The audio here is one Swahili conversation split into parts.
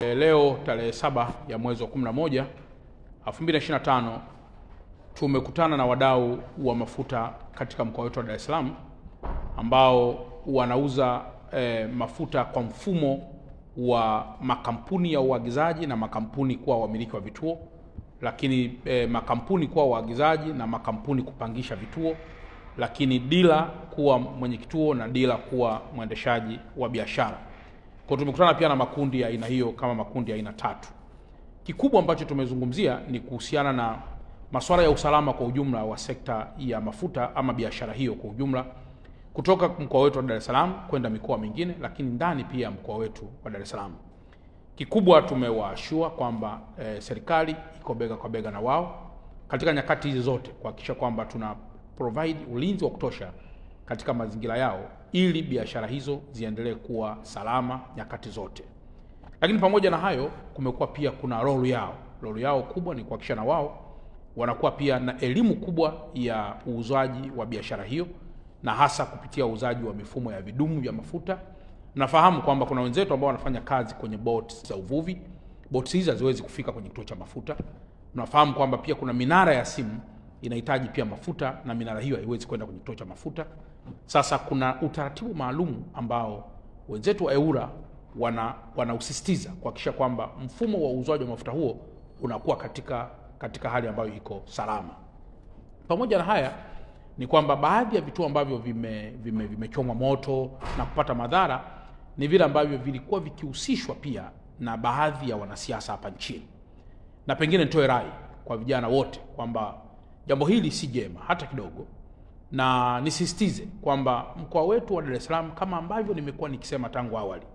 Leo tarehe 7 ya mwezi wa 11 2025 tumekutana na wadau wa mafuta katika mkoa wetu wa Dar es Salaam ambao wanauza mafuta kwa mfumo wa makampuni ya uagizaji na makampuni kuwa wamiliki wa vituo, lakini makampuni kuwa waagizaji na makampuni kupangisha vituo, lakini dila kuwa mwenye kituo na dila kuwa mwendeshaji wa biashara. Kwa tumekutana pia na makundi ya aina hiyo kama makundi ya aina 3. Kikubwa ambacho tumezungumzia ni kuhusiana na masuala ya usalama kwa ujumla wa sekta ya mafuta ama biashara hiyo kwa ujumla, kutoka mkoa wetu wa Dar es Salaam kwenda mikoa mingine, lakini ndani pia mkoa wetu wa Dar es Salaam. Kikubwa tumewaashua kwamba serikali iko bega kwa bega na wao katika nyakati hizi zote kuhakikisha kwamba tuna provide ulinzi wa kutosha katika mazingira yao ili biashara hizo ziendelee kuwa salama nyakati zote. Lakini pamoja na hayo kumekuwa pia kuna role yao kubwa ni kuhakikisha na wao wanakuwa pia na elimu kubwa ya uuzaji wa biashara hiyo, na hasa kupitia uuzaji wa mifumo ya vidumu vya mafuta. Nafahamu kwamba kuna wenzetu ambao wanafanya kazi kwenye boats za uvuvi. Boats hizi haziwezi kufika kwenye kituo cha mafuta. Nafahamu kwamba pia kuna minara ya simu inahitaji pia mafuta na minara hiyo haiwezi kwenda kwenye kituo cha mafuta. Sasa kuna utaratibu maalum ambao wenzetu wa EWURA wanausisitiza kuhakikisha kwamba mfumo wa uuzaji wa mafuta huo unakuwa katika hali ambayo iko salama. Pamoja na haya ni kwamba baadhi ya vituo ambavyo vimechomwa moto na kupata madhara ni vile ambavyo vilikuwa vikihusishwa pia na baadhi ya wanasiasa hapa nchini. Na pengine nitoe rai kwa vijana wote kwamba jambo hili si jema hata kidogo, na nisisitize kwamba mkoa wetu wa Dar es Salaam, kama ambavyo nimekuwa nikisema tangu awali,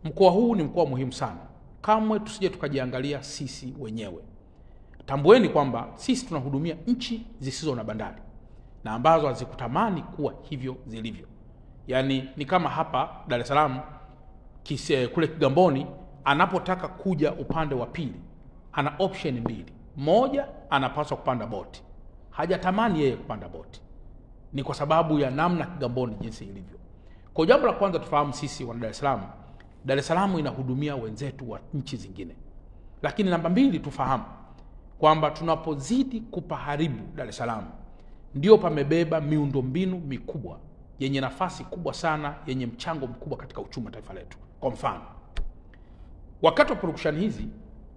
mkoa huu ni mkoa muhimu sana. Kamwe tusije tukajiangalia sisi wenyewe. Tambueni kwamba sisi tunahudumia nchi zisizo na bandari na ambazo hazikutamani kuwa hivyo zilivyo. Yaani ni kama hapa Dar es Salaam kule Kigamboni anapotaka kuja upande wa pili ana option mbili. Moja, anapaswa kupanda boti. Hajatamani yeye kupanda boti. Ni kwa sababu ya namna Kigamboni jinsi ilivyo. Kwa jambo la kwanza tufahamu sisi wa Dar es Salaam, Dar es Salaam inahudumia wenzetu wa nchi zingine. Lakini namba 2, tufahamu kwamba tunapozidi kupaharibu Dar es Salaam ndio pamebeba miundombinu mikubwa yenye nafasi kubwa sana, yenye mchango mkubwa katika uchumi wa taifa letu. Kwa mfano, wakati wa production hizi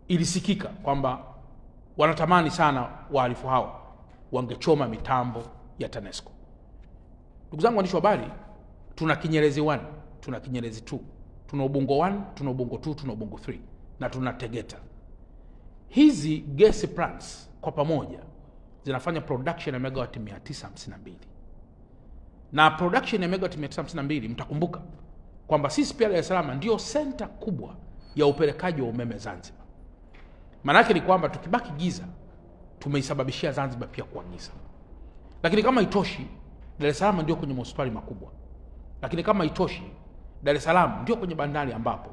ilisikika kwamba wanatamani sana wahalifu hao wangechoma mitambo ya TANESCO. Ndugu zangu waandishi wa habari, tuna Kinyerezi 1, tuna Kinyerezi 2, tuna Ubungo 1, tuna Ubungo 2, tuna Ubungo 3 na tuna Tegeta. Hizi gas plants kwa pamoja zinafanya production ya megawati 952. Na production ya megawati 952, mtakumbuka kwamba sisi pia Dar es Salaam ndio center kubwa ya upelekaji wa umeme Zanzibar. Maana yake ni kwamba tukibaki giza tumeisababishia Zanzibar pia kuwa giza. Lakini kama itoshi, Dar es Salaam ndio kwenye hospitali makubwa. Lakini kama itoshi, Dar es Salaam ndio kwenye bandari ambapo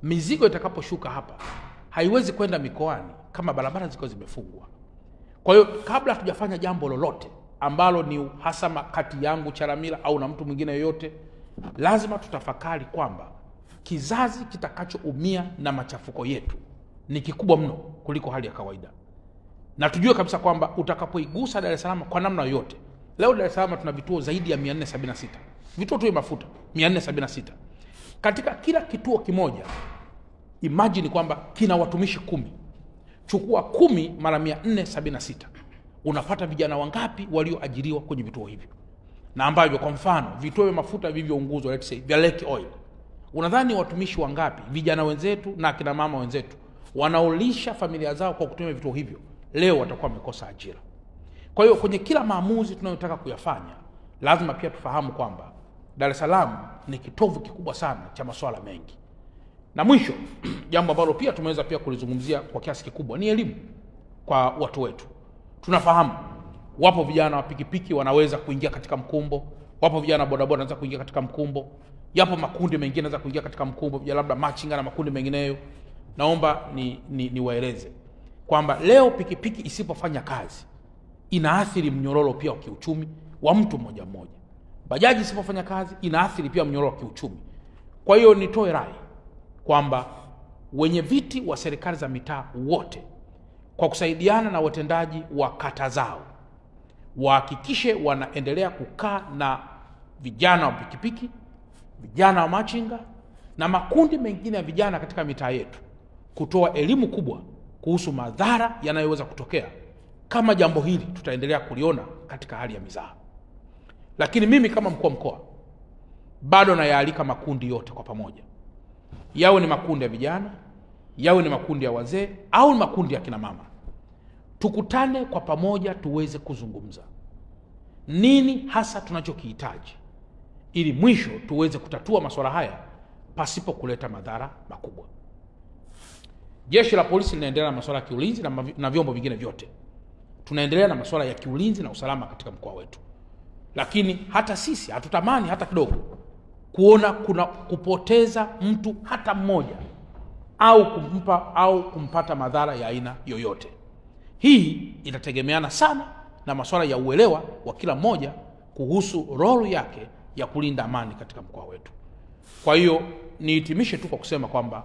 mizigo itakaposhuka hapa haiwezi kwenda mikoani kama barabara ziko zimefungwa. Kwa hiyo kabla hatujafanya jambo lolote ambalo ni uhasama kati yangu Chalamila au na mtu mwingine yoyote, lazima tutafakari kwamba kizazi kitakachoumia na machafuko yetu ni kikubwa mno kuliko hali ya kawaida. Na tujue kabisa kwamba utakapoigusa Dar es Salaam kwa namna yoyote. Leo Dar es Salaam tuna vituo zaidi ya 476. Vituo tu ya mafuta 476. Katika kila kituo kimoja, imagine kwamba kina watumishi 10. Chukua 10 mara 476. Unapata vijana wangapi walioajiriwa kwenye vituo hivyo? Na ambavyo kwa mfano vituo vya mafuta vilivyounguzwa, let's say vya Lake Oil, unadhani watumishi wangapi, vijana wenzetu na kina mama wenzetu wanaolisha familia zao kwa kutumia vituo hivyo leo watakuwa wamekosa ajira? Kwa hiyo kwenye kila maamuzi tunayotaka kuyafanya lazima pia tufahamu kwamba Dar es Salaam ni kitovu kikubwa sana cha masuala mengi. Na mwisho, jambo ambalo pia tumeweza pia kulizungumzia kwa kiasi kikubwa ni elimu kwa watu wetu. Tunafahamu wapo vijana wa pikipiki wanaweza kuingia katika mkumbo, wapo vijana bodaboda wanaweza kuingia katika mkumbo, yapo makundi mengine yanaweza kuingia katika mkumbo, vijana labda machinga na makundi mengineyo. Naomba niwaeleze kwamba leo pikipiki isipofanya kazi inaathiri mnyororo pia wa kiuchumi wa mtu mmoja mmoja. Bajaji isipofanya kazi inaathiri pia mnyororo wa kiuchumi. Kwa hiyo nitoe rai kwamba wenye viti wa serikali za mitaa wote kwa kusaidiana na watendaji wa kata zao wahakikishe wanaendelea kukaa na vijana wa pikipiki, vijana wa machinga na makundi mengine ya vijana katika mitaa yetu, kutoa elimu kubwa kuhusu madhara yanayoweza kutokea kama jambo hili tutaendelea kuliona katika hali ya mizaha. Lakini mimi kama mkuu wa mkoa bado nayaalika makundi yote kwa pamoja, yawe ni makundi ya vijana, yawe ni makundi ya wazee au ni makundi ya kina mama, tukutane kwa pamoja tuweze kuzungumza nini hasa tunachokihitaji ili mwisho tuweze kutatua masuala haya pasipo kuleta madhara makubwa. Jeshi la polisi linaendelea na masuala ya kiulinzi na vyombo vingine vyote. Tunaendelea na masuala ya kiulinzi na usalama katika mkoa wetu. Lakini hata sisi hatutamani hata kidogo kuona kuna kupoteza mtu hata mmoja au kumpata madhara ya aina yoyote. Hii inategemeana sana na masuala ya uelewa wa kila mmoja kuhusu role yake ya kulinda amani katika mkoa wetu. Kwa hiyo nihitimishe tu kwa kusema kwamba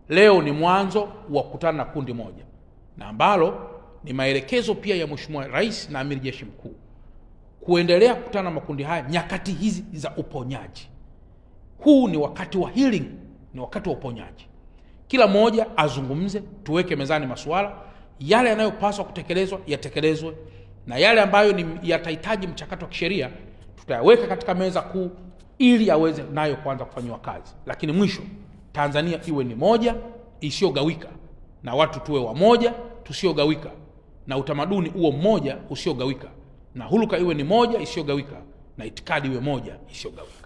leo ni mwanzo wa kukutana na kundi moja, na ambalo ni maelekezo pia ya Mheshimiwa Rais na Amiri Jeshi Mkuu kuendelea kukutana na makundi haya nyakati hizi za uponyaji. Huu ni wakati wa healing, ni wakati wa uponyaji. Kila mmoja azungumze, tuweke mezani masuala yale yanayopaswa kutekelezwa yatekelezwe, na yale ambayo yatahitaji mchakato wa kisheria tutayaweka katika meza kuu ili yaweze nayo kuanza kufanywa kazi. Lakini mwisho Tanzania iwe ni moja isiyogawika, na watu tuwe wamoja tusiogawika, na utamaduni uwe mmoja usiogawika, na huluka iwe ni moja isiyogawika, na itikadi iwe moja isiyogawika.